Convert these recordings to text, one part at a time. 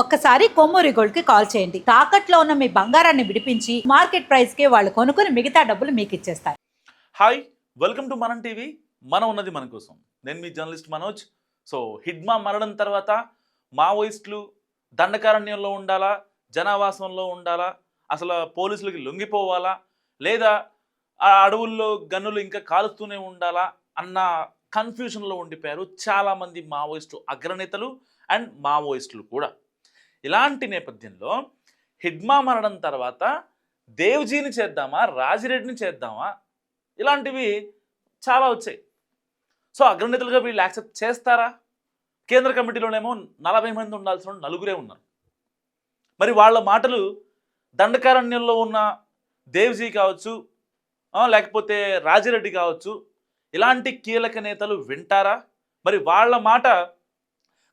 ఒక్కసారి కొమ్మూరి గోల్డ్ కి కాల్ చేయండి. తాకట్లో ఉన్న మీ బంగారాన్ని విడిపించి మార్కెట్ ప్రైస్ కి వాళ్ళు కొనుక్కుని మిగతా డబ్బులు మీకు ఇచ్చేస్తారు. హాయ్, వెల్కమ్ టు మనం టీవీ. మనం ఉన్నది మన కోసం. నేను మీ జర్నలిస్ట్ మనోజ్. సో హిడ్మా మరణం తర్వాత మావోయిస్టులు దండకారణ్యంలో ఉండాలా, జనావాసంలో ఉండాలా, అసలు పోలీసులకి లొంగిపోవాలా, లేదా ఆ అడవుల్లో గన్నులు ఇంకా కాలుస్తూనే ఉండాలా అన్న కన్ఫ్యూజన్లో ఉండిపోయారు చాలామంది మావోయిస్టు అగ్రనేతలు అండ్ మావోయిస్టులు కూడా. ఇలాంటి నేపథ్యంలో హిడ్మా మరణం తర్వాత దేవ్జీని చేద్దామా, రాజిరెడ్డిని చేద్దామా, ఇలాంటివి చాలా వచ్చాయి. సో అగ్రనేతలుగా వీళ్ళు యాక్సెప్ట్ చేస్తారా? కేంద్ర కమిటీలోనేమో 40 మంది ఉండాల్సిన 4 ఉన్నారు. మరి వాళ్ళ మాటలు దండకారణ్యంలో ఉన్న దేవ్జీ కావచ్చు, లేకపోతే రాజిరెడ్డి కావచ్చు, ఇలాంటి కీలక నేతలు వింటారా? మరి వాళ్ళ మాట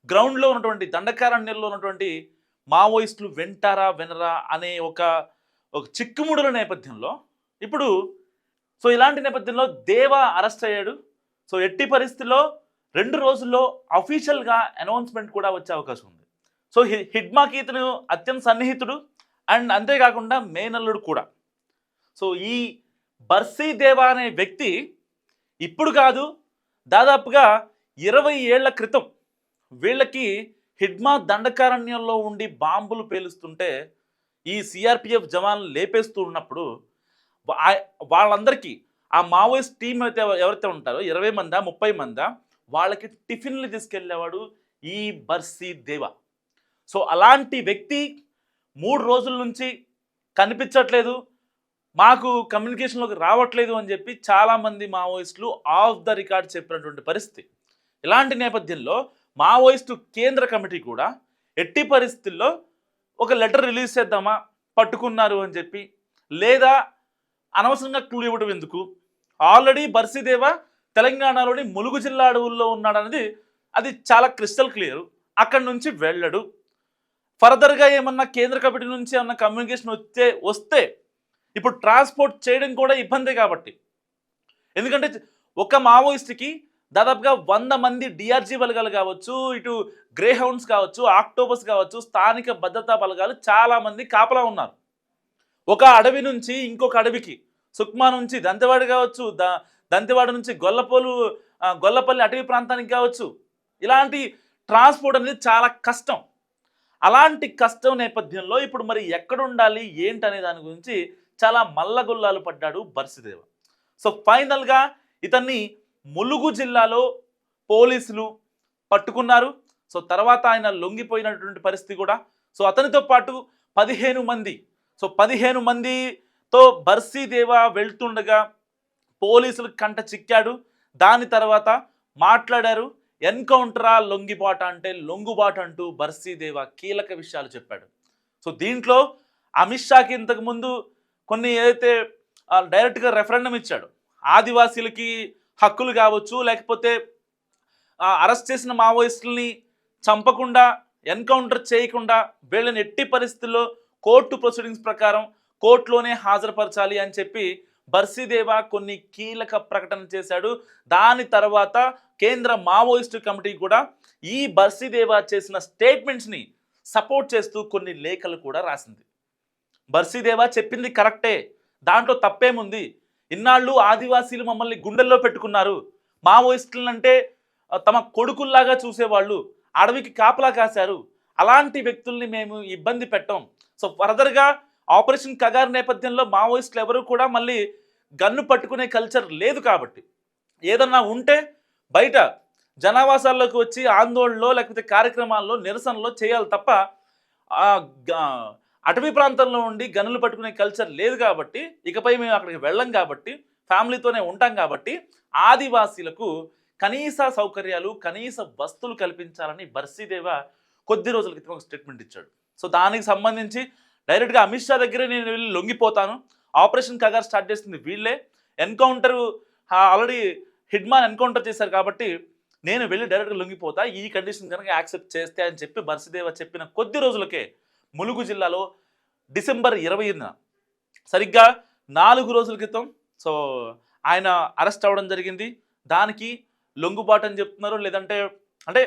గ్రౌండ్లో ఉన్నటువంటి దండకారణ్యంలో ఉన్నటువంటి మావోయిస్టులు వింటారా వినరా అనే ఒక చిక్కుముడుల నేపథ్యంలో ఇప్పుడు ఇలాంటి నేపథ్యంలో దేవా అరెస్ట్ అయ్యాడు. సో ఎట్టి పరిస్థితుల్లో 2 రోజుల్లో అఫీషియల్గా అనౌన్స్మెంట్ కూడా వచ్చే అవకాశం ఉంది. సో హిడ్మాకి ఇతను అత్యంత సన్నిహితుడు అండ్ అంతేకాకుండా మేనల్లుడు కూడా. సో ఈ బర్సీ దేవా అనే వ్యక్తి ఇప్పుడు కాదు, దాదాపుగా 20 ఏళ్ల క్రితం వీళ్ళకి హిడ్మా దండకారణ్యంలో ఉండి బాంబులు పేలుస్తుంటే ఈ సిఆర్పిఎఫ్ జవాన్లు లేపేస్తూ ఉన్నప్పుడు వాళ్ళందరికీ ఆ మావోయిస్ట్ టీం అయితే ఎవరైతే ఉంటారో 20 మందా 30 మందా వాళ్ళకి టిఫిన్లు తీసుకెళ్ళేవాడు ఈ బర్సీ దేవా. సో అలాంటి వ్యక్తి 3 రోజుల నుంచి కనిపించట్లేదు, మాకు కమ్యూనికేషన్లోకి రావట్లేదు అని చెప్పి చాలామంది మావోయిస్టులు ఆఫ్ ద రికార్డ్ చెప్పినటువంటి పరిస్థితి. ఇలాంటి నేపథ్యంలో మావోయిస్టు కేంద్ర కమిటీ కూడా ఎట్టి పరిస్థితుల్లో ఒక లెటర్ రిలీజ్ చేద్దామా పట్టుకున్నారు అని చెప్పి, లేదా అనవసరంగా క్లూ ఇవ్వడం ఎందుకు, ఆల్రెడీ బర్సీదేవా తెలంగాణలోని ములుగు జిల్లా అడవుల్లో ఉన్నాడనేది అది చాలా క్రిస్టల్ క్లియర్. అక్కడి నుంచి వెళ్ళడు. ఫర్దర్గా ఏమన్నా కేంద్ర కమిటీ నుంచి ఏమన్నా కమ్యూనికేషన్ వస్తే ఇప్పుడు ట్రాన్స్పోర్ట్ చేయడం కూడా ఇబ్బందే కాబట్టి, ఎందుకంటే ఒక మావోయిస్ట్కి దాదాపుగా 100 మంది డిఆర్జీ బలగాలు కావచ్చు, ఇటు గ్రే హౌండ్స్ కావచ్చు, ఆక్టోబస్ కావచ్చు, స్థానిక భద్రతా బలగాలు చాలామంది కాపలా ఉన్నారు. ఒక అడవి నుంచి ఇంకొక అడవికి, సుక్మా నుంచి దంతెవాడి కావచ్చు, దంతెవాడ నుంచి గొల్లపల్లి అటవీ ప్రాంతానికి కావచ్చు, ఇలాంటి ట్రాన్స్పోర్ట్ అనేది చాలా కష్టం. అలాంటి కష్టం నేపథ్యంలో ఇప్పుడు మరి ఎక్కడ ఉండాలి ఏంటనే దాని గురించి చాలా మల్లగొల్లాలు పడ్డాడు బర్సీదేవా. సో ఫైనల్గా ఇతన్ని ములుగు జిల్లాలో పోలీసులు పట్టుకున్నారు. సో తర్వాత ఆయన లొంగిపోయినటువంటి పరిస్థితి కూడా. సో అతనితో పాటు 15 మంది, 15 మందితో బర్సీదేవా వెళ్తుండగా పోలీసులు కంట చిక్కాడు. దాని తర్వాత మాట్లాడారు. ఎన్కౌంటరా లొంగిబాట అంటే లొంగుబాటు అంటూ బర్సీదేవా కీలక విషయాలు చెప్పాడు. సో దీంట్లో అమిత్ షాకి ఇంతకుముందు కొన్ని ఏదైతే డైరెక్ట్గా రెఫరెండం ఇచ్చాడు, ఆదివాసీలకి హక్కులు కావచ్చు, లేకపోతే అరెస్ట్ చేసిన మావోయిస్టులని చంపకుండా ఎన్కౌంటర్ చేయకుండా వీళ్ళని ఎట్టి పరిస్థితుల్లో కోర్టు ప్రొసీడింగ్స్ ప్రకారం కోర్టులోనే హాజరుపరచాలి అని చెప్పి బర్సీదేవా కొన్ని కీలక ప్రకటన చేశాడు. దాని తర్వాత కేంద్ర మావోయిస్టు కమిటీ కూడా ఈ బర్సీదేవా చేసిన స్టేట్మెంట్స్ని సపోర్ట్ చేస్తూ కొన్ని లేఖలు కూడా రాసింది. బర్సీదేవా చెప్పింది కరెక్టే, దాంట్లో తప్పేముంది, ఇన్నాళ్ళు ఆదివాసీలు మమ్మల్ని గుండెల్లో పెట్టుకున్నారు, మావోయిస్టులంటే తమ కొడుకుల్లాగా చూసేవాళ్ళు, అడవికి కాపలా కాశారు, అలాంటి వ్యక్తుల్ని మేము ఇబ్బంది పెట్టాం. సో ఫర్దర్గా ఆపరేషన్ కగార్ నేపథ్యంలో మావోయిస్టులు ఎవరు కూడా మళ్ళీ గన్ను పట్టుకునే కల్చర్ లేదు కాబట్టి ఏదన్నా ఉంటే బయట జనావాసాల్లోకి వచ్చి ఆందోళనలో లేకపోతే కార్యక్రమాల్లో నిరసనలో చేయాలి తప్ప అటవీ ప్రాంతంలో ఉండి గన్నులు పట్టుకునే కల్చర్ లేదు కాబట్టి, ఇకపై మేము అక్కడికి వెళ్ళం కాబట్టి, ఫ్యామిలీతోనే ఉంటాం కాబట్టి ఆదివాసీలకు కనీస సౌకర్యాలు, కనీస వస్తువులు కల్పించాలని బర్సీదేవా కొద్ది రోజుల క్రితం ఒక స్టేట్మెంట్ ఇచ్చాడు. సో దానికి సంబంధించి డైరెక్ట్గా అమిత్ షా దగ్గరే నేను వెళ్ళి లొంగిపోతాను, ఆపరేషన్ కగార్ స్టార్ట్ చేస్తుంది వీళ్ళే, ఎన్కౌంటర్ ఆల్రెడీ హిడ్మాన్ ఎన్కౌంటర్ చేశారు కాబట్టి నేను వెళ్ళి డైరెక్ట్గా లొంగిపోతా, ఈ కండిషన్ కనుక యాక్సెప్ట్ చేస్తే అని చెప్పి బర్సీదేవా చెప్పిన కొద్ది రోజులకే ములుగు జిల్లాలో డిసెంబర్ 20న సరిగ్గా 4 రోజుల క్రితం ఆయన అరెస్ట్ అవ్వడం జరిగింది. దానికి లొంగుబాటు అని చెప్తున్నారు, లేదంటే అంటే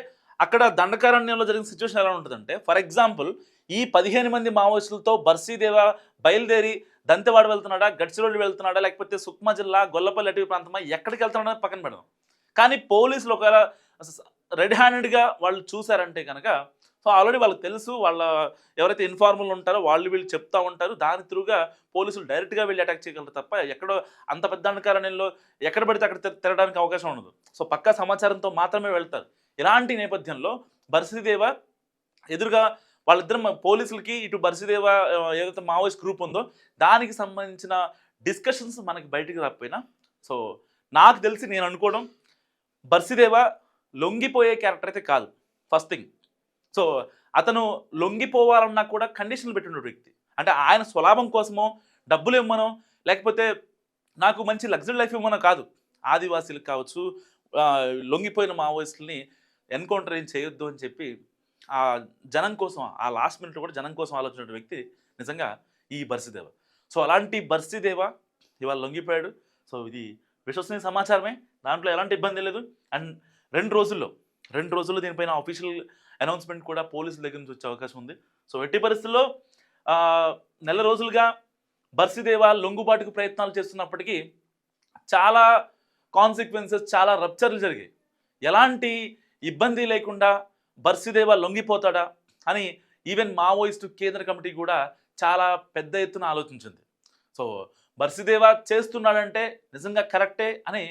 అక్కడ దండకారణ్యంలో జరిగిన సిచ్యువేషన్ ఎలా ఉంటుందంటే, ఫర్ ఎగ్జాంపుల్ ఈ 15 మంది మావోయిస్టులతో బర్సీదేవ బయలుదేరి దంతెవాడ వెళ్తున్నాడా, గడ్చిరోలి వెళ్తున్నాడా, లేకపోతే సుక్మా జిల్లా గొల్లపల్లి అటవీ ప్రాంతమా ఎక్కడికి వెళ్తున్నాడో పక్కన పెడదాం. కానీ పోలీసులు ఒకవేళ రెడ్ హ్యాండెడ్గా వాళ్ళు చూసారంటే కనుక, సో ఆల్రెడీ వాళ్ళకి తెలుసు, వాళ్ళ ఎవరైతే ఇన్ఫార్మల్ ఉంటారో వాళ్ళు వీళ్ళు చెప్తా ఉంటారు. దాని త్రూగా పోలీసులు డైరెక్ట్గా వెళ్ళి అటాక్ చేయగలరు తప్ప ఎక్కడో అంత పెద్ద దండకారణ్యంలో ఎక్కడ పడితే అక్కడ తిరగడానికి అవకాశం ఉండదు. సో పక్కా సమాచారంతో మాత్రమే వెళ్తారు. ఇలాంటి నేపథ్యంలో బర్సీదేవ ఎదురుగా వాళ్ళిద్దరు పోలీసులకి, ఇటు బర్సీదేవ ఏదైతే మావోయిస్ట్ గ్రూప్ ఉందో దానికి సంబంధించిన డిస్కషన్స్ మనకి బయటికి రాకపోయినా, సో నాకు తెలిసి నేను అనుకోవడం బర్సీదేవ లొంగిపోయే క్యారెక్టర్ అయితే కాదు. ఫస్ట్ థింగ్, సో అతను లొంగిపోవాలన్నా కూడా కండిషన్లు పెట్టిన వ్యక్తి. అంటే ఆయన స్వలాభం కోసమో, డబ్బులు ఇవ్వమనో, లేకపోతే నాకు మంచి లగ్జరీ లైఫ్ ఇవ్వమనో కాదు. ఆదివాసీలకు కావచ్చు, లొంగిపోయిన మావోయిస్టులని ఎన్కౌంటర్ ఏం చేయొద్దు అని చెప్పి ఆ జనం కోసం, ఆ లాస్ట్ మినిట్ కూడా జనం కోసం ఆలోచించిన వ్యక్తి నిజంగా ఈ బర్సీదేవ. సో అలాంటి బర్సీదేవ ఇవాళ లొంగిపోయాడు. సో ఇది విశ్వసనీయ సమాచారమే, దాంట్లో ఎలాంటి ఇబ్బంది లేదు. అండ్ రెండు రోజుల్లో దీనిపైన అఫీషియల్ అనౌన్స్మెంట్ కూడా పోలీసుల దగ్గర నుంచి వచ్చే అవకాశం ఉంది. సో ఎట్టి పరిస్థితుల్లో నెల రోజులుగా బర్సీదేవ లొంగుబాటుకు ప్రయత్నాలు చేస్తున్నప్పటికీ చాలా కాన్సిక్వెన్సెస్, చాలా రప్చర్లు జరిగాయి. ఎలాంటి ఇబ్బంది లేకుండా బర్సీదేవ లొంగిపోతాడా అని ఈవెన్ మావోయిస్టు కేంద్ర కమిటీ కూడా చాలా పెద్ద ఎత్తున ఆలోచించింది. సో బర్సీదేవ చేస్తున్నాడంటే నిజంగా కరెక్టే అని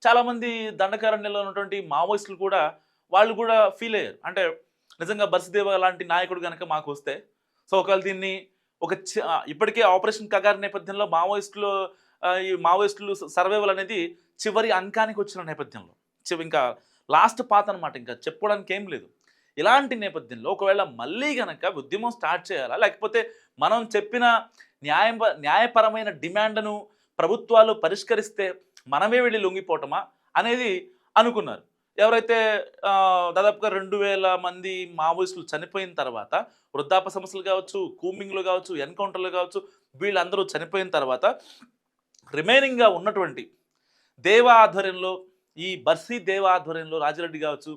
చాలామంది దండకారణ్యంలో ఉన్నటువంటి మావోయిస్టులు కూడా వాళ్ళు కూడా ఫీల్ అయ్యారు. అంటే నిజంగా బర్సీదేవ లాంటి నాయకుడు కనుక మాకు వస్తే, సో ఒకవేళ దీన్ని ఇప్పటికే ఆపరేషన్ కగార్ నేపథ్యంలో ఈ మావోయిస్టులు సర్వైవల్ అనేది చివరి అంకానికి వచ్చిన నేపథ్యంలో, ఇంకా లాస్ట్ పాత అనమాట, ఇంకా చెప్పుకోవడానికి ఏం లేదు. ఇలాంటి నేపథ్యంలో ఒకవేళ మళ్ళీ కనుక ఉద్యమం స్టార్ట్ చేయాలా, లేకపోతే మనం చెప్పిన న్యాయపరమైన డిమాండ్ను ప్రభుత్వాలు పరిష్కరిస్తే మనమే వెళ్ళి లొంగిపోవటమా అనేది అనుకున్నారు. ఎవరైతే దాదాపుగా 2000 మంది మావోయిస్టులు చనిపోయిన తర్వాత, వృద్ధాప్య సమస్యలు కావచ్చు, కూంబింగ్లు కావచ్చు, ఎన్కౌంటర్లు కావచ్చు, వీళ్ళందరూ చనిపోయిన తర్వాత రిమైనింగ్గా ఉన్నటువంటి దేవ ఆధ్వర్యంలో, ఈ బర్సీ దేవ ఆధ్వర్యంలో రాజిరెడ్డి కావచ్చు,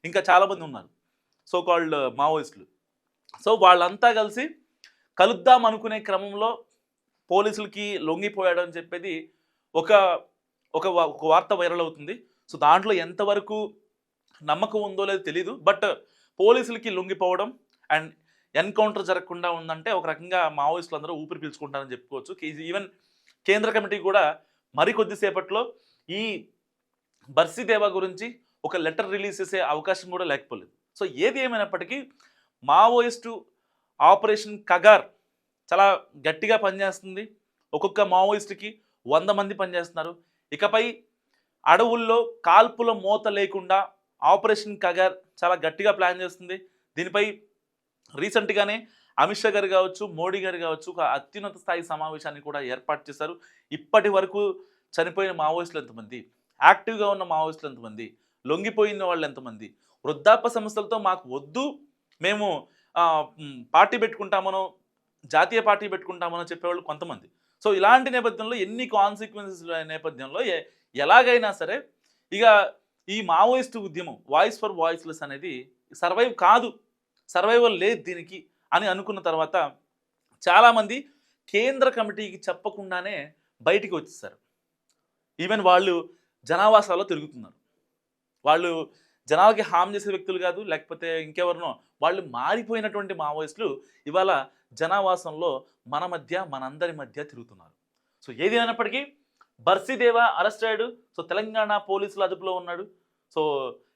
ఇంకా చాలామంది ఉన్నారు సో కాల్డ్ మావోయిస్టులు. సో వాళ్ళంతా కలిసి కలుద్దాం అనుకునే క్రమంలో పోలీసులకి లొంగిపోయాడు అని చెప్పేది ఒక వార్త వైరల్ అవుతుంది. సో దాంట్లో ఎంతవరకు నమ్మకం ఉందో లేదో తెలీదు. బట్ పోలీసులకి లొంగిపోవడం అండ్ ఎన్కౌంటర్ జరగకుండా ఉందంటే ఒక రకంగా మావోయిస్టులు అందరూ ఊపిరి పీల్చుకుంటారని చెప్పుకోవచ్చు. ఈవెన్ కేంద్ర కమిటీ కూడా మరికొద్దిసేపట్లో ఈ బర్సీదేవ గురించి ఒక లెటర్ రిలీజ్ చేసే అవకాశం కూడా లేకపోలేదు. సో ఏది ఏమైనప్పటికీ మావోయిస్టు ఆపరేషన్ కగార్ చాలా గట్టిగా పనిచేస్తుంది. ఒక్కొక్క మావోయిస్టుకి 100 మంది పనిచేస్తున్నారు. ఇకపై అడవుల్లో కాల్పుల మోత లేకుండా ఆపరేషన్ కగార్ చాలా గట్టిగా ప్లాన్ చేస్తుంది. దీనిపై రీసెంట్గానే అమిత్ షా గారు కావచ్చు, మోడీ గారు కావచ్చు, ఒక అత్యున్నత స్థాయి సమావేశాన్ని కూడా ఏర్పాటు చేశారు. ఇప్పటి వరకు చనిపోయిన మావోయిస్టులు ఎంతమంది, యాక్టివ్గా ఉన్న మావోయిస్టులు ఎంతమంది, లొంగిపోయిన వాళ్ళు ఎంతమంది, వృద్ధాప్య సమస్యలతో మాకు వద్దు, మేము పార్టీ పెట్టుకుంటామనో, జాతీయ పార్టీ పెట్టుకుంటామనో చెప్పేవాళ్ళు కొంతమంది. సో ఇలాంటి నేపథ్యంలో ఎన్ని కాన్సిక్వెన్సెస్ నేపథ్యంలో ఎలాగైనా సరే ఇక ఈ మావోయిస్టు ఉద్యమం వాయిస్ ఫర్ వాయిస్లెస్ అనేది సర్వైవల్ లేదు దీనికి అని అనుకున్న తర్వాత చాలామంది కేంద్ర కమిటీకి చెప్పకుండానే బయటికి వచ్చేసారు. ఈవెన్ వాళ్ళు జనావాసాల్లో తిరుగుతున్నారు. వాళ్ళు జనాలకి హామ్ చేసే వ్యక్తులు కాదు, లేకపోతే ఇంకెవరినో, వాళ్ళు మారిపోయినటువంటి మావోయిస్టులు ఇవాళ జనావాసంలో మనందరి మధ్య తిరుగుతున్నారు. సో ఏది అయినప్పటికీ బర్సీదేవ అరెస్ట్ అయ్యాడు. సో తెలంగాణ పోలీసుల అదుపులో ఉన్నాడు. సో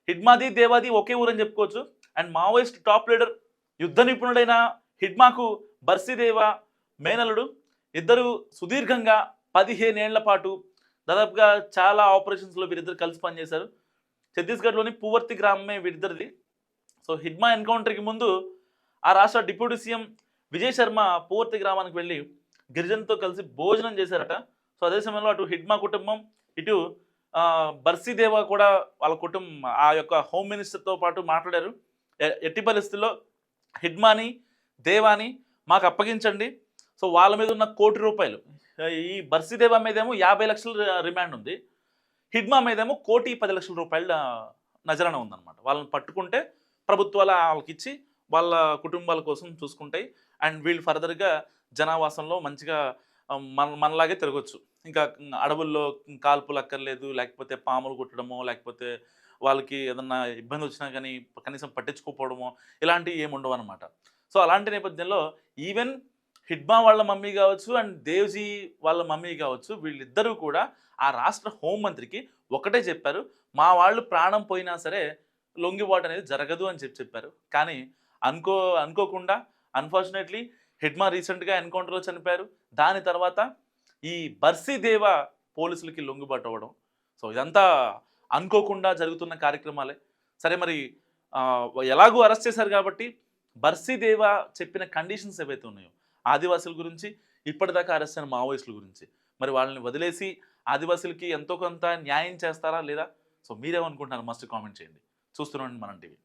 హిడ్మాది దేవాది ఒకే ఊరని చెప్పుకోవచ్చు. అండ్ మావోయిస్ట్ టాప్ లీడర్, యుద్ధ నిపుణుడైన హిడ్మాకు బర్సీదేవ మేనలుడు. ఇద్దరు సుదీర్ఘంగా 15 ఏళ్ల పాటు దాదాపుగా చాలా ఆపరేషన్స్లో వీరిద్దరు కలిసి పనిచేశారు. ఛత్తీస్గఢ్లోని పూవర్తి గ్రామమే వీరిద్దరిది. సో హిడ్మా ఎన్కౌంటర్కి ముందు ఆ రాష్ట్ర డిప్యూటీ సీఎం విజయ్ శర్మ పూవర్తి గ్రామానికి వెళ్ళి గిరిజనులతో కలిసి భోజనం చేశారట. సో అదే సమయంలో అటు హిడ్మా కుటుంబం, ఇటు బర్సీదేవ కూడా వాళ్ళ కుటుంబం ఆ యొక్క హోమ్ మినిస్టర్తో పాటు మాట్లాడారు. ఎట్టి పరిస్థితుల్లో హిడ్మాని, దేవాని మాకు అప్పగించండి. సో వాళ్ళ మీద ఉన్న ₹1,00,00,000, ఈ బర్సీదేవ మీదేమో 50 లక్షల రిమాండ్ ఉంది, హిడ్మా మీదేమో ₹1,10,00,000 నజరాన ఉందన్నమాట. వాళ్ళని పట్టుకుంటే ప్రభుత్వాలు వాళ్ళకి ఇచ్చి వాళ్ళ కుటుంబాల కోసం చూసుకుంటాయి. అండ్ వీళ్ళు ఫర్దర్గా జనావాసంలో మంచిగా మనలాగే తిరగొచ్చు. ఇంకా అడవుల్లో కాల్పులు అక్కర్లేదు, లేకపోతే పాములు కుట్టడమో, లేకపోతే వాళ్ళకి ఏదన్నా ఇబ్బంది వచ్చినా కానీ కనీసం పట్టించుకోకపోవడమో ఇలాంటివి ఏమి ఉండవు అనమాట. సో అలాంటి నేపథ్యంలో ఈవెన్ హిడ్మా వాళ్ళ మమ్మీ కావచ్చు అండ్ దేవ్జీ వాళ్ళ మమ్మీ కావచ్చు, వీళ్ళిద్దరూ కూడా ఆ రాష్ట్ర హోంమంత్రికి ఒకటే చెప్పారు, మా వాళ్ళు ప్రాణం పోయినా సరే లొంగిబాటు అనేది జరగదు అని చెప్పారు. కానీ అనుకోకుండా అన్ఫార్చునేట్లీ హిడ్మా రీసెంట్గా ఎన్కౌంటర్లో చనిపోయారు. దాని తర్వాత ఈ బర్సీ దేవా పోలీసులకి లొంగిబాటు అవ్వడం. సో ఇదంతా అనుకోకుండా జరుగుతున్న కార్యక్రమాలే. సరే మరి ఎలాగూ అరెస్ట్ చేశారు కాబట్టి బర్సీ దేవా చెప్పిన కండిషన్స్ ఏవైతే ఉన్నాయో ఆదివాసుల గురించి, ఇప్పటిదాకా అరెస్ట్ అయిన మావోయిస్టుల గురించి, మరి వాళ్ళని వదిలేసి ఆదివాసులకి ఎంతో కొంత న్యాయం చేస్తారా లేదా? సో మీరేమనుకుంటున్నారు? మస్ట్ కామెంట్ చేయండి. చూస్తున్నాండి మనం టీవీ.